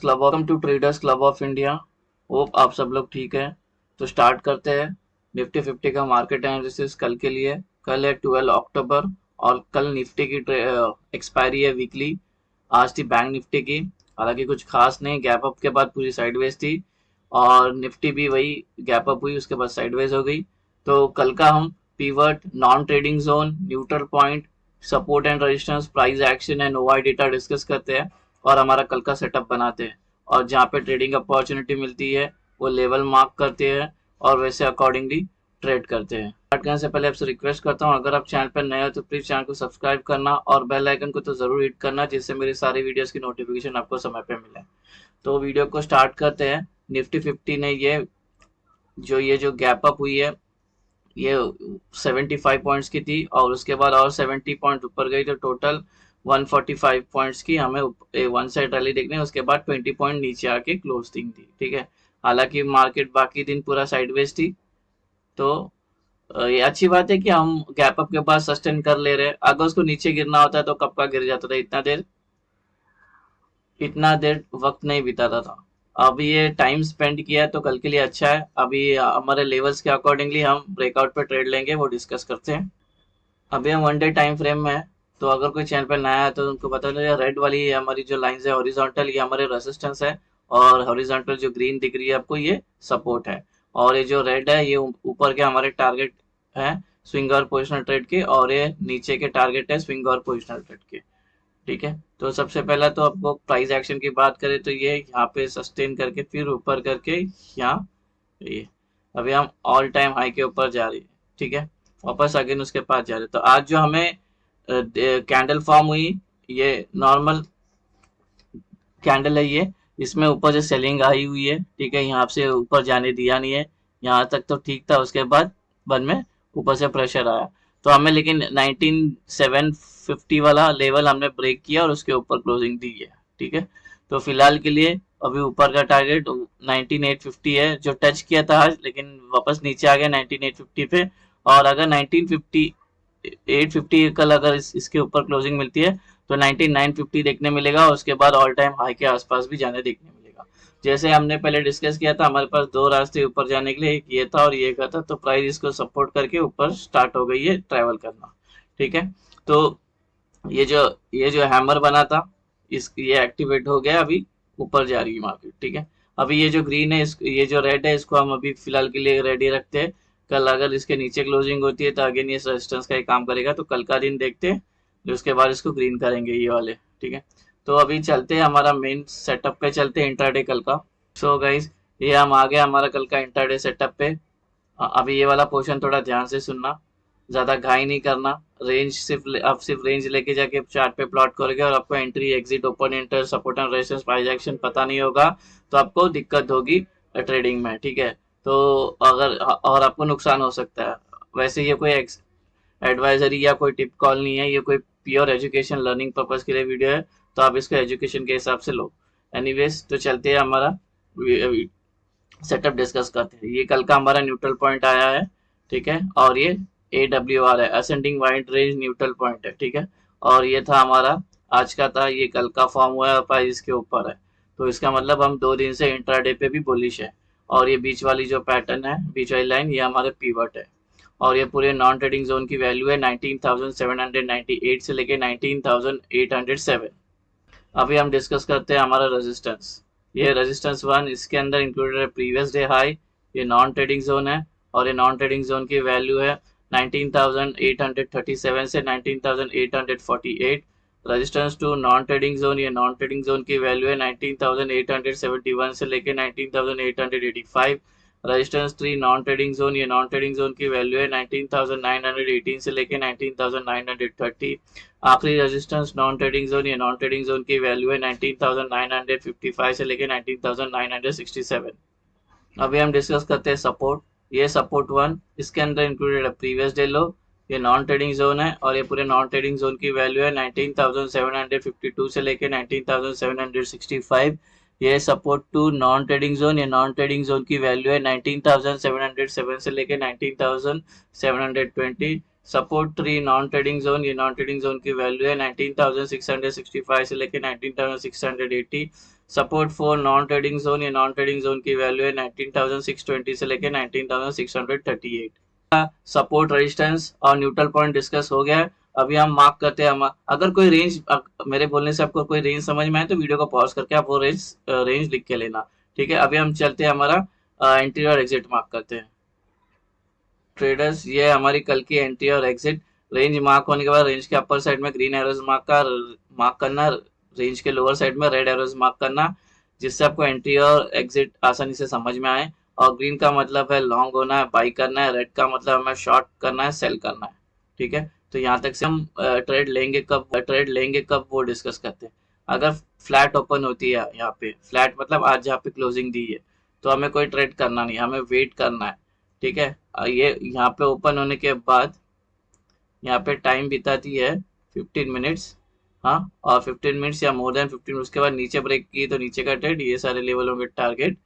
Welcome to traders club of India. Hope आप सब लोग ठीक है। तो स्टार्ट करते हैं निफ्टी 50 का मार्केट एनालिसिस कल के लिए। कल है 12 अक्टूबर और कल निफ्टी की एक्सपायरी है वीकली। आज थी बैंक निफ्टी की, हालांकि कुछ खास नहीं, गैप अप के बाद पूरी साइडवेज थी और निफ्टी भी वही गैप अप हुई, उसके बाद साइडवेज हो गई। तो कल का हम pivot, non trading zone, neutral point, support and resistance, price action and OI data discuss करते हैं और हमारा कल का सेटअप बनाते हैं। और जहाँ पे ट्रेडिंग अपॉर्चुनिटी मिलती है वो लेवल मार्क करते हैं और वैसे अकॉर्डिंगली ट्रेड करते हैं। स्टार्ट करने से पहले आपसे रिक्वेस्ट करता हूँ, अगर आप चैनल पर नए हो तो प्लीज चैनल को सब्सक्राइब करना और बेल आइकन को तो जरूर हिट करना, जिससे मेरी सारी वीडियोस की नोटिफिकेशन आपको समय पे मिले। तो वीडियो को स्टार्ट करते हैं। निफ्टी 50 ने ये जो गैप अप हुई है ये 75 पॉइंट्स की थी और उसके बाद और 70 पॉइंट ऊपर गई, तो टोटल 145 पॉइंट्स की हमें वन साइड रैली देखने, उसके बाद 20 पॉइंट नीचे आके क्लोजिंग थी। ठीक है, हालांकि मार्केट बाकी दिन पूरा साइडवेज थी। तो ये अच्छी बात है कि हम गैप अप के बाद सस्टेन कर ले रहे हैं। अगर उसको नीचे गिरना होता है तो कब का गिर जाता था, इतना देर वक्त नहीं बिताता था। अभी ये टाइम स्पेंड किया है तो कल के लिए अच्छा है। अभी हमारे लेवल्स के अकॉर्डिंगली हम ब्रेकआउट पे ट्रेड लेंगे, वो डिस्कस करते हैं। अभी हम वन डे टाइम फ्रेम में है, तो अगर कोई चैनल पे नया है तो उनको बता दें, रेड वाली हमारी जो लाइंस है हॉरिजॉन्टल, ये हमारे रेजिस्टेंस है और हॉरिजॉन्टल जो ग्रीन दिख रही है आपको ये सपोर्ट है। और ये जो रेड है ये ऊपर के हमारे टारगेट है स्विंग और पोजिशनल ट्रेड के, और ये नीचे के टारगेट है स्विंग और पोजिशनल ट्रेड के। ठीक है, तो सबसे पहला तो आपको प्राइस एक्शन की बात करें तो ये यहाँ पे सस्टेन करके फिर ऊपर करके यहाँ ये अभी हम ऑल टाइम हाई के ऊपर जा रही है। ठीक है, वापस अगेन उसके पास जा रहे, तो आज जो हमें कैंडल फॉर्म हुई ये नॉर्मल कैंडल है ये, इसमें ऊपर से सेलिंग आई हुई है। ठीक है, यहाँ से ऊपर जाने दिया नहीं है, यहाँ तक तो ठीक था, उसके बाद बाद में ऊपर से प्रेशर आया, तो हमें लेकिन 19750 वाला लेवल हमने ब्रेक किया और उसके ऊपर क्लोजिंग दी है। ठीक है, तो फिलहाल के लिए अभी ऊपर का टारगेट 19850 है जो टच किया था आज, लेकिन वापस नीचे आ गया 19850 पे। और अगर 850 कल अगर इसके ऊपर क्लोजिंग मिलती है तो 19950 देखने मिलेगा और उसके बाद ऑल टाइम हाई के आसपास भी जाने देखने मिलेगा। जैसे हमने पहले डिस्कस किया था, हमारे पास दो रास्ते ऊपर जाने के लिए, एक ये था और ये का था, तो प्राइस इसको सपोर्ट करके ऊपर स्टार्ट हो गई है ट्रैवल करना। ठीक है, तो ये जो हैमर बना था ये एक्टिवेट हो गया, अभी ऊपर जा रही है मार्केट। ठीक है, अभी ये जो ग्रीन है ये जो रेड है इसको हम अभी फिलहाल के लिए रेडी रखते हैं। कल अगर इसके नीचे क्लोजिंग होती है तो अगेन ये रेजिस्टेंस का ही काम करेगा, तो कल का दिन देखते हैं, फिर उसके बाद इसको ग्रीन करेंगे ये वाले। ठीक है, तो अभी चलते हैं हमारा मेन सेटअप पे, चलते हैं इंट्राडे कल का। सो गाइज, ये हम आ गए हमारा कल का इंट्राडे सेटअप पे। अभी ये वाला पोर्शन थोड़ा ध्यान से सुनना, ज्यादा घाई नहीं करना। आप सिर्फ रेंज लेके जाके चार्ट पे प्लॉट करोगे और आपको entry exit open inter support and resistance price action पता नहीं होगा तो आपको दिक्कत होगी ट्रेडिंग में। ठीक है, तो अगर और आपको नुकसान हो सकता है। वैसे ये कोई एडवाइजरी या कोई टिप कॉल नहीं है, ये कोई प्योर एजुकेशन लर्निंग पर्पज के लिए वीडियो है, तो आप इसको एजुकेशन के हिसाब से लो। एनीवेज, तो चलते हैं हमारा सेटअप डिस्कस करते हैं। ये कल का हमारा न्यूट्रल पॉइंट आया है। ठीक है, और ये AWR है, ascending wide range neutral point है। ठीक है, और ये था हमारा आज का था, ये कल का फॉर्म हुआ है और प्राइस के ऊपर है, तो इसका मतलब हम 2 दिन से इंट्राडे पे भी बुलिश है। और ये बीच वाली जो पैटर्न है, बीच वाली लाइन, ये हमारे पीवट है। और ये पूरे नॉन ट्रेडिंग जोन की वैल्यू है 19,798 से लेके 19,807। अभी हम डिस्कस करते हैं हमारा रेजिस्टेंस। ये रेजिस्टेंस 1, इसके अंदर इंक्लूडेड है प्रीवियस डे हाई, ये नॉन ट्रेडिंग जोन है और ये नॉन ट्रेडिंग जोन की वैल्यू है 19,837 से 19,848। Resistance two non trading zone, ये नॉन ट्रेडिंग जोन की वैल्यू है 19,871 से लेके 19,885। रेजिस्टेंस 3 नॉन ट्रेडिंग जोन, ये नॉन ट्रेडिंग जोन की वैल्यू है 19,918 से लेके 19,930। आखिरी रेजिस्टेंस नॉन ट्रेडिंग जोन, ये नॉन ट्रेडिंग जोन की वैल्यू है 19,955 से लेके 19,967। अभी हम डिस्कस करते हैं सपोर्ट। ये सपोर्ट 1, इसके अंदर इंक्लूडेड है प्रीवियस डे लो, ये नॉन ट्रेडिंग जोन है और ये पूरे नॉन ट्रेडिंग जोन की वैल्यू है 19,752 से लेके 19,765। ये सपोर्ट 2 नॉन ट्रेडिंग जोन, ये नॉन ट्रेडिंग जोन की वैल्यू है 19,707 से लेके 19,720। सपोर्ट 3 नॉन ट्रेडिंग जोन, ये नॉन ट्रेडिंग जोन की वैल्यू है 19,665 से लेके 19,680। Support for non trading zone, ये नॉन ट्रेडिंग जोन की वैल्यू है 19,620 से लेकर 19,638। सपोर्ट रेजिस्टेंस और न्यूट्रल पॉइंट डिस्कस हो गया है। अभी हम मार्क करते हैं अगर कोई रेंज, मेरे बोलने से आपको कोई रेंज समझ में आए तो वीडियो को पॉज करके आप वो रेंज लिख के लेना। ठीक है, अभी हम चलते हैं हमारा एंट्री और एग्जिट मार्क करते हैं। ट्रेडर्स, ये हमारी कल की एंट्री और एग्जिट। रेंज मार्क होने के बाद रेंज के अपर साइड में ग्रीन एरोज मार्क करना, रेंज के लोअर साइड में रेड एरोज मार्क करना, जिससे आपको एंट्री और एग्जिट आसानी से समझ में आए। और ग्रीन का मतलब है लॉन्ग होना है, बाई करना है, रेड का मतलब हमें शॉर्ट करना है, सेल करना है। ठीक है, तो यहाँ तक से हम ट्रेड लेंगे कब वो डिस्कस करते हैं। अगर फ्लैट ओपन होती है, यहाँ पे फ्लैट मतलब आज जहाँ पे क्लोजिंग दी है, तो हमें कोई ट्रेड करना नहीं, हमें वेट करना है। ठीक है, ये यहाँ पे ओपन होने के बाद यहाँ पे टाइम बिताती है 15 मिनट्स। हाँ, और 15 मिनट्स या मोर देन 15 उसके बाद नीचे ब्रेक की तो नीचे का ट्रेड, ये सारे लेवल होंगे टारगेट।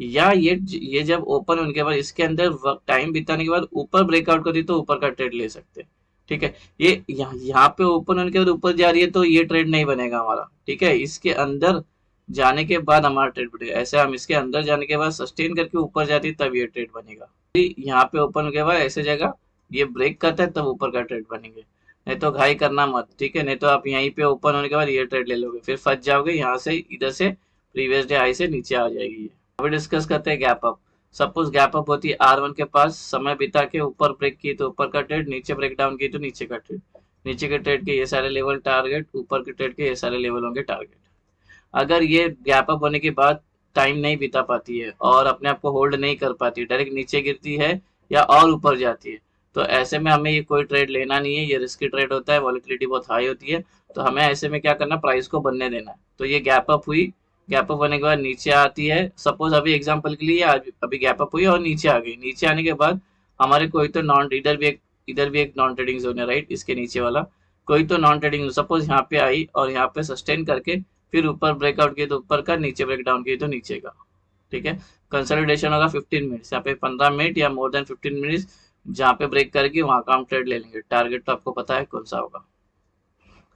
या ये जब ओपन होने के बाद इसके अंदर टाइम बिताने के बाद ऊपर ब्रेकआउट करती तो ऊपर का ट्रेड ले सकते हैं। ठीक है, ये यहाँ पे ओपन होने के बाद ऊपर जा रही है तो ये ट्रेड नहीं बनेगा हमारा। ठीक है, इसके अंदर जाने के बाद हमारा ट्रेड बनेगा। ऐसे हम इसके अंदर जाने के बाद सस्टेन करके ऊपर जाती है तब ये ट्रेड बनेगा। यहाँ पे ओपन होने के बाद ऐसे जगह ये ब्रेक करता है तब ऊपर का ट्रेड बनेंगे, नहीं तो घाई करना मत। ठीक है, नहीं तो आप यहीं पे ओपन होने के बाद ये ट्रेड ले लोगे, फिर फंस जाओगे, यहाँ से इधर से प्रीवियस डे हाई से नीचे आ जाएगी ये। अभी डिस्कस करते हैं gap up. Suppose gap up होती है R1 के पास, समय बिता के ऊपर ब्रेक की तो ऊपर का ट्रेड, नीचे ब्रेक डाउन की तो नीचे का ट्रेड। नीचे के ट्रेड के ये सारे लेवल टारगेट, ऊपर के ट्रेड के ये सारे लेवल होंगे टारगेट। अगर ये गैप अप होने के बाद टाइम नहीं बिता पाती है और अपने आप को होल्ड नहीं कर पाती, डायरेक्ट नीचे गिरती है या और ऊपर जाती है, तो ऐसे में हमें ये कोई ट्रेड लेना नहीं है, ये रिस्की ट्रेड होता है, वॉलेटिलिटी बहुत हाई होती है। तो हमें ऐसे में क्या करना, प्राइस को बनने देना है। तो ये गैप अप हुई, गैप अप होने के बाद नीचे आती है, सपोज अभी एग्जांपल के लिए अभी गैप अप हुई और नीचे आ गई। नीचे आने के बाद हमारे कोई तो नॉन, इधर भी एक नॉन ट्रेडिंग जोन है, राइट, इसके नीचे वाला कोई तो नॉन ट्रेडिंग, सपोज यहाँ पे आई और यहाँ पे सस्टेन करके फिर ऊपर ब्रेकआउट किए तो ऊपर का, नीचे ब्रेक डाउन किए तो नीचे का। ठीक है, कंसोलिडेशन होगा 15 मिनट्स, यहाँ पे 15 मिनट या मोर देन 15 मिनट्स, जहाँ पे ब्रेक करेगी वहां का हम ट्रेड ले लेंगे। टारगेट तो आपको पता है कौन सा होगा।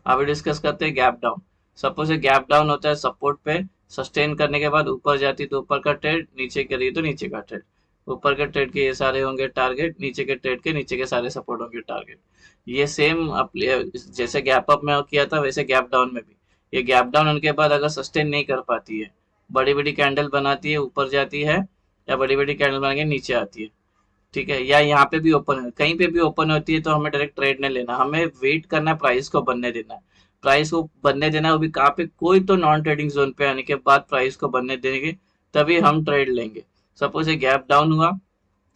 अभी डिस्कस करते हैं गैप डाउन। सपोज ये गैप डाउन होता है सपोर्ट पे, सस्टेन करने के बाद ऊपर जाती तो ऊपर का ट्रेड, नीचे करिए तो नीचे का ट्रेड। ऊपर के ट्रेड के ये सारे होंगे टारगेट, नीचे के ट्रेड के नीचे के सारे सपोर्ट होंगे टारगेट। ये सेम जैसे गैप अप में किया था वैसे गैप डाउन में भी। ये गैप डाउन उनके बाद अगर सस्टेन नहीं कर पाती है, बड़ी बड़ी कैंडल बनाती है ऊपर जाती है, या बड़ी बड़ी कैंडल बना के नीचे आती है, ठीक है, या यहाँ पे भी ओपन है, कहीं पे भी ओपन होती है, तो हमें डायरेक्ट ट्रेड नहीं लेना, हमें वेट करना है, प्राइस को बनने देना है। प्राइस को बनने देना है, वो भी कहाँ पे, कोई तो नॉन ट्रेडिंग जोन पे आने के बाद प्राइस को बनने देंगे, तभी हम ट्रेड लेंगे। सपोज ये गैप डाउन हुआ,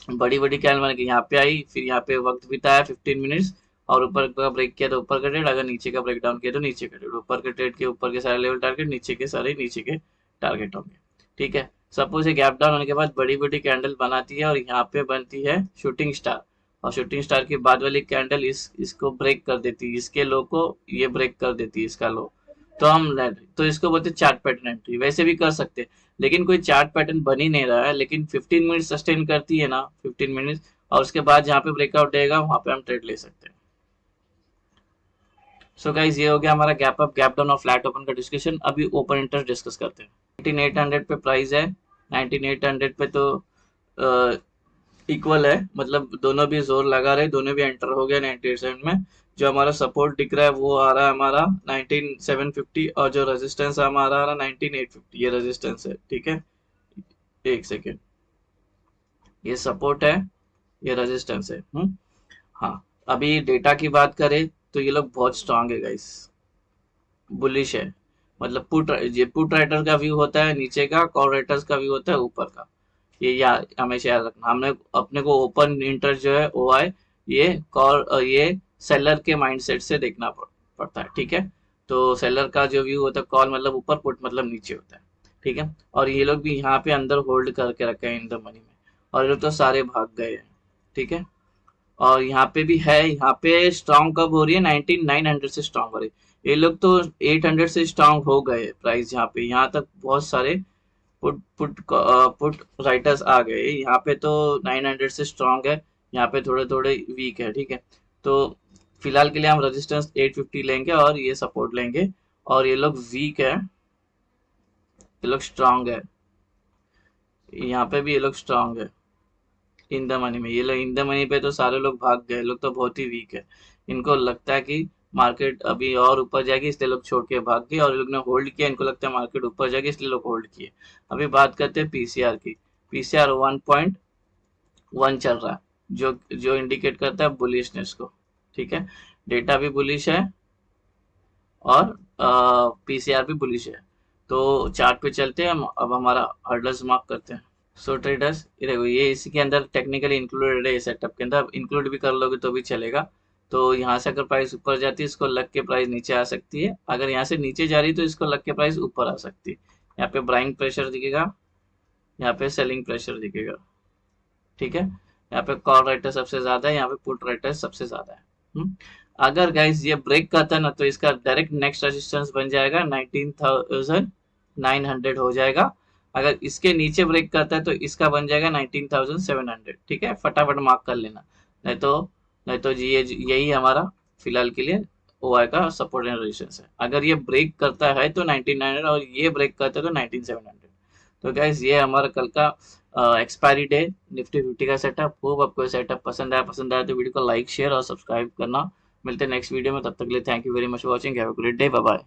बड़ी बड़ी कैंडल बन के यहाँ पे आई, फिर यहाँ पे वक्त बिताया 15 मिनट्स, और ऊपर का ब्रेक किया तो ऊपर का ट्रेड, अगर नीचे का ब्रेक डाउन किया तो नीचे का ट्रेड। ऊपर के ट्रेड के ऊपर के सारे लेवल टारगेट, नीचे के सारे नीचे के टारगेट होंगे। ठीक है, सपोज ये गैप डाउन होने के बाद बड़ी बड़ी कैंडल बनाती है और यहाँ पे बनती है शूटिंग स्टार, और शूटिंग स्टार की बाद वाली कैंडल इसको ब्रेक कर देती है, इसके लो को ये ब्रेक कर देती है, इसका लो, तो तो इसको बोलते हैं चार्ट पैटर्न एंट्री। वैसे भी कर सकते हैं, लेकिन कोई चार्ट पैटर्न बन ही नहीं रहा है, लेकिन 15 मिनट सस्टेन करती है ना, 15 मिनट, और उसके बाद जहाँ पे ब्रेकआउट देगा वहां पे हम ट्रेड ले सकते हैं। सो गाइस, ये हो गया हमारा गैप अप, गैप डाउन और फ्लैट ओपन का डिस्कशन। अभी ओपन इंटरेस्ट डिस्कस करते हैं। 9800 पे प्राइस है, 9800 पे तो इक्वल है, मतलब दोनों भी जोर लगा रहे, दोनों भी एंटर हो गया 98 में। जो हमारा सपोर्ट दिख रहा है वो आ रहा है हमारा 19750, और जो रेजिस्टेंस हमारा आ रहा है 19850, ये रेजिस्टेंस है। ठीक है, एक सेकेंड, ये सपोर्ट है, ये रेजिस्टेंस है। हाँ, अभी डेटा की बात करें तो ये लोग बहुत स्ट्रांग है गाइस, बुलिश है। मतलब पुट राइटर का व्यू होता है नीचे का, कॉल राइटर्स का व्यू होता है ऊपर का। ये हमेशा याद रखना। हमने अपने को ओपन इंटरेस्ट जो है OI, ये कॉल, ये सेलर के माइंडसेट से देखना पड़ता है। ठीक है, तो सेलर का जो व्यू होता है, कॉल मतलब ऊपर, पुट मतलब नीचे होता है। ठीक है, और ये लोग भी यहाँ पे अंदर होल्ड करके रखे हैं इन द मनी में, और ये लोग तो सारे भाग गए हैं। ठीक है, और यहाँ पे भी है, यहाँ पे स्ट्रांग कब हो रही है, 19900 से स्ट्रांग हो रही है। ये लोग तो 800 से स्ट्रांग हो गए प्राइस, यहाँ पे यहाँ तक बहुत सारे पुट राइटर्स आ गए। यहाँ पे तो 900 से स्ट्रांग है, यहाँ पे थोड़े थोड़े वीक है। ठीक है, तो फिलहाल के लिए हम रेजिस्टेंस 850 लेंगे और ये सपोर्ट लेंगे, और ये लोग वीक है, ये लोग स्ट्रांग है, यहाँ पे भी ये लोग स्ट्रांग है। इन द मनी में ये लोग, इन द मनी पे तो सारे लोग भाग गए, लोग तो बहुत ही वीक है। इनको लगता है कि मार्केट अभी और ऊपर जाएगी, इसलिए लोग छोड़ के भाग गए, और ये लोग ने होल्ड किया, इनको लगता है मार्केट ऊपर जाएगी, इसलिए लोग होल्ड किए। अभी बात करते हैं पीसीआर की। पीसीआर 1.1 चल रहा है, जो जो इंडिकेट करता है बुलिशनेस को। ठीक है, डेटा भी बुलिश है और पीसीआर भी बुलिश है। तो चार्ट पे चलते हैं हम, अब हमारा हर्डल्स मार्क करते हैं। सो ट्रेडर्स, ये देखो, ये इसी के अंदर टेक्निकली इंक्लूडेड है, सेटअप के अंदर इंक्लूड भी कर लोगे तो भी चलेगा। तो यहाँ से अगर प्राइस ऊपर जाती है, इसको लग के प्राइस नीचे आ सकती है, अगर यहाँ से नीचे जा रही है तो इसको लग के प्राइस ऊपर आ सकती है। यहाँ पे बाइंग प्रेशर दिखेगा, यहाँ पे सेलिंग प्रेशर दिखेगा। ठीक है, यहाँ पे कॉल राइटर सबसे ज्यादा है, यहाँ पे पुट राइटर सबसे ज्यादा है। अगर गाइस ये ब्रेक करता है ना, तो इसका डायरेक्ट नेक्स्ट रेजिस्टेंस बन जाएगा 19,900 हो जाएगा। अगर इसके नीचे ब्रेक करता है तो इसका बन जाएगा 19,700। ठीक है, फटाफट मार्क कर लेना, नहीं तो जी यही हमारा फिलहाल के लिए ओआई का सपोर्ट एंड रेजिस्टेंस है। अगर ये ब्रेक करता है तो 19,900, और ये ब्रेक करता है तो 19,700। तो गाइस ये हमारा कल का एक्सपायरी डे निफ्टी 50 का सेटअप। होप आपको सेटअप पसंद आया तो वीडियो को लाइक शेयर और सब्सक्राइब करना। मिलते हैं नेक्स्ट वीडियो में, तब तक के लिए thank you very much for watching, have a great day, bye bye.